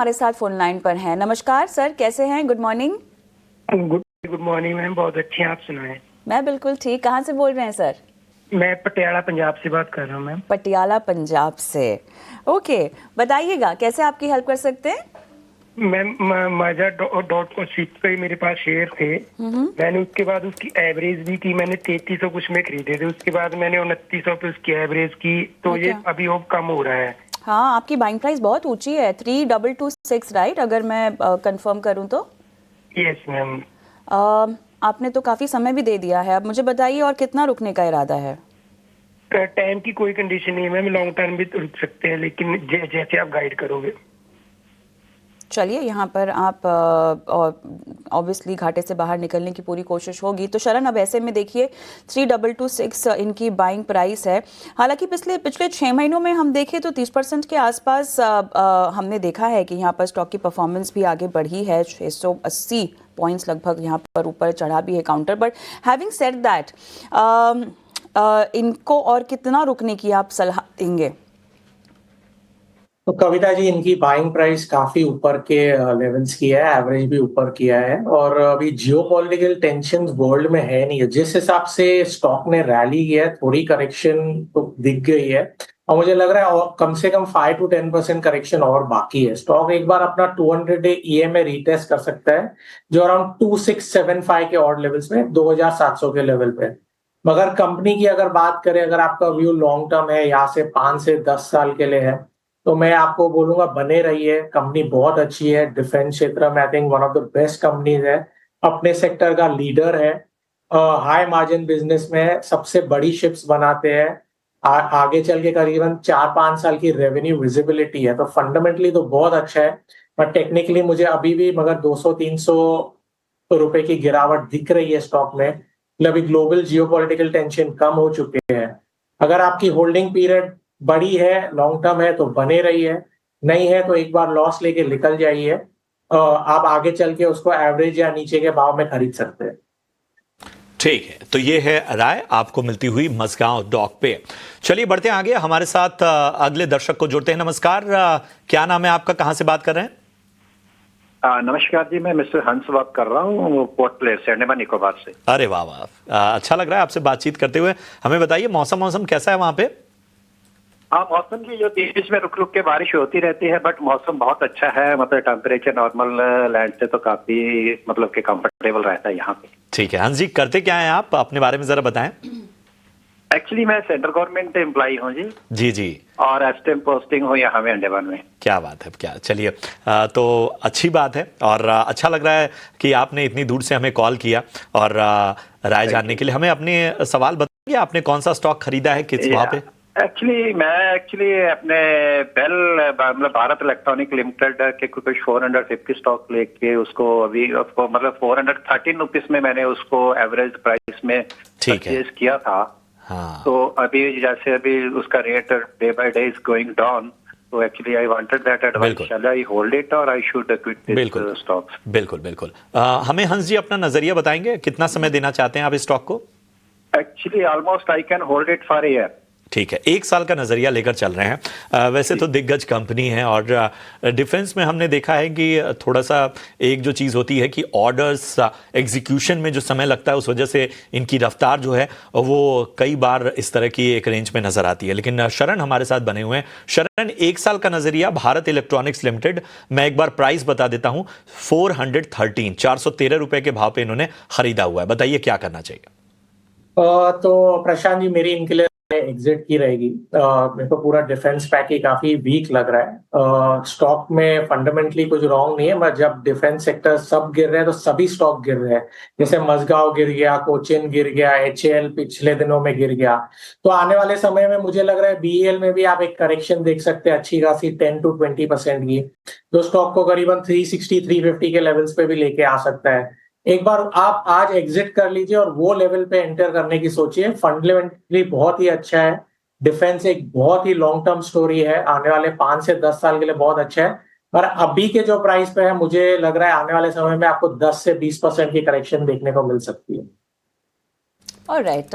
हमारे साथ phone line पर हैं। नमस्कार सर, कैसे हैं? Good morning. Good morning ma'am, बहुत अच्छी हैं, आप सुनाएं। मैं बिल्कुल ठीक। कहाँ से बोल रहे हैं सर? मैं पटियाला पंजाब से बात कर रहा हूँ मैम। पटियाला पंजाब से। ओके, बताइएगा कैसे आपकी हेल्प कर सकते हैं? मैम माजा डॉट को स्विच पे मेरे पास शेयर थे। मैंने उसके बाद उसकी एवरेज भी की, मैंने 3300 कुछ में खरीदे थे, उसके बाद मैंने 2900 पे उसकी एवरेज की, तो ये अभी और कम हो रहा है। हाँ, आपकी बाइंग प्राइस बहुत ऊंची है, 3226 राइट, अगर मैं कंफर्म करूं तो। Yes ma'am. आपने तो काफी समय भी दे दिया है। अब मुझे बताइए और कितना रुकने का इरादा है? टाइम की कोई कंडीशन नहीं है मैम, लॉन्ग टर्म भी रुक सकते हैं, लेकिन जैसे आप गाइड करोगे। चलिए, यहाँ पर आप ऑब्वियसली घाटे से बाहर निकलने की पूरी कोशिश होगी। तो शरण, अब ऐसे में देखिए 3226 इनकी बाइंग प्राइस है। हालांकि पिछले 6 महीनों में हम देखें तो 30% के आसपास हमने देखा है कि यहाँ पर स्टॉक की परफॉर्मेंस भी आगे बढ़ी है। 680 पॉइंट्स लगभग यहाँ पर ऊपर चढ़ा भी है counter. But having said that, इनको और कितना रुकने की आप सलाह देंगे? तो कविता जी, इनकी बाइंग प्राइस काफी ऊपर के लेवल्स की है, एवरेज भी ऊपर किया है, और अभी जियोपॉलिटिकल टेंशन वर्ल्ड में है नहीं। जिस हिसाब से स्टॉक ने रैली किया है, थोड़ी करेक्शन तो दिख गई है, और मुझे लग रहा है और कम से कम 5 to 10% करेक्शन और बाकी है। स्टॉक एक बार अपना 200 डे EMA रिटेस्ट कर सकता है, जो अराउंड 2675 के और लेवल्स में 2700 के लेवल पे। मगर कंपनी की अगर बात करें, अगर आपका व्यू लॉन्ग टर्म है, यहाँ से 5 से 10 साल के लिए है, तो मैं आपको बोलूंगा बने रहिए। कंपनी बहुत अच्छी है, डिफेंस क्षेत्र में I think one of the best companies है, अपने सेक्टर का लीडर है, हाई मार्जिन बिजनेस में है, सबसे बड़ी शिप्स बनाते हैं, आगे चल के करीबन 4-5 साल की रेवेन्यू विजिबिलिटी है, तो फंडामेंटली तो बहुत अच्छा है। बट टेक्निकली मुझे अभी भी मगर 200-300 रुपए की गिरावट दिख रही है स्टॉक में। मतलब अभी ग्लोबल जियोपॉलिटिकल टेंशन कम हो चुके हैं। अगर आपकी होल्डिंग पीरियड बड़ी है, लॉन्ग टर्म है, तो बने रही है, नहीं है तो एक बार लॉस लेके निकल जाइए। आप आगे चल के उसको एवरेज या नीचे के भाव में खरीद सकते हैं। ठीक है, तो ये है राय आपको मिलती हुई मझगांव डॉक पे। चलिए बढ़ते हैं आगे, हमारे साथ अगले दर्शक को जोड़ते हैं। नमस्कार, क्या नाम है आपका, कहां से बात कर रहे हैं? नमस्कार जी, मैं मिस्टर हंस बात कर रहा हूँ, पोर्ट प्लेयर से, अंडमान निकोबार से। अरे वाह वाह, अच्छा लग रहा है आपसे बातचीत करते हुए। हमें बताइए मौसम कैसा है वहां पे? हाँ, मौसम की जो बीच में रुक रुक के बारिश होती रहती है, बट मौसम बहुत अच्छा है। मतलब टेम्परेचर नॉर्मल लैंड से तो काफी मतलब कि कंफर्टेबल रहता है यहाँ पे। ठीक है, हंस जी, करते क्या है आप, अपने बारे में जरा बताएं। एक्चुअली मैं सेंट्रल गवर्नमेंट एम्प्लॉई हूँ जी। जी जी। और एसटीएम पोस्टिंग हो यहाँ में अंडमान में। क्या बात है, क्या, चलिए तो अच्छी बात है, और अच्छा लग रहा है कि आपने इतनी दूर से हमें कॉल किया और राय जानने के लिए। हमें अपने सवाल बताइए, आपने कौन सा स्टॉक खरीदा है, किस वहां पे? मैं अपने बेल मतलब भारत इलेक्ट्रॉनिक लिमिटेड के कुछ 450 स्टॉक लेके उसको अभी मतलब 413 रुपीज में मैंने उसको एवरेज प्राइस में परचेज किया था। हाँ। तो अभी जैसे अभी उसका rate day by day is going down, तो actually I wanted that advice, shall I hold it और I should quit this stock? बिल्कुल। हमें हंस जी अपना नजरिया बताएंगे, कितना समय देना चाहते हैं आप इस स्टॉक को? Actually almost I can hold it for a year. ठीक है, 1 साल का नजरिया लेकर चल रहे हैं। वैसे तो दिग्गज कंपनी है, और डिफेंस में हमने देखा है कि थोड़ा सा एक जो चीज़ होती है कि ऑर्डर्स एग्जीक्यूशन में जो समय लगता है, उस वजह से इनकी रफ्तार जो है वो कई बार इस तरह की एक रेंज में नजर आती है। लेकिन शरण हमारे साथ बने हुए हैं। शरण, 1 साल का नजरिया भारत इलेक्ट्रॉनिक्स लिमिटेड, मैं एक बार प्राइस बता देता हूं, 413 रुपए के भाव पे इन्होंने खरीदा हुआ है। बताइए क्या करना चाहिए? तो प्रशांत जी, मेरी इनके लिए एग्जिट की रहेगी। मेरे को पूरा डिफेंस पैकेज काफी वीक लग रहा है। स्टॉक में फंडामेंटली कुछ रॉन्ग नहीं है, बट जब डिफेंस सेक्टर सब गिर रहे हैं तो सभी स्टॉक गिर रहे हैं। जैसे मझगांव गिर गया, कोचिन गिर गया, HAL पिछले दिनों में गिर गया। तो आने वाले समय में मुझे लग रहा है BEL में भी आप एक करेक्शन देख सकते हैं, अच्छी खासी 10 to 20% की, जो स्टॉक को करीबन 360-350 के लेवल्स पे भी लेके आ सकता है। एक बार आप आज एग्जिट कर लीजिए और वो लेवल पे एंटर करने की सोचिए। फंडामेंटली बहुत ही अच्छा है, डिफेंस एक बहुत ही लॉन्ग टर्म स्टोरी है, आने वाले 5 से 10 साल के लिए बहुत अच्छा है। पर अभी के जो प्राइस पे है, मुझे लग रहा है आने वाले समय में आपको 10 से 20% की करेक्शन देखने को मिल सकती है। ऑलराइट,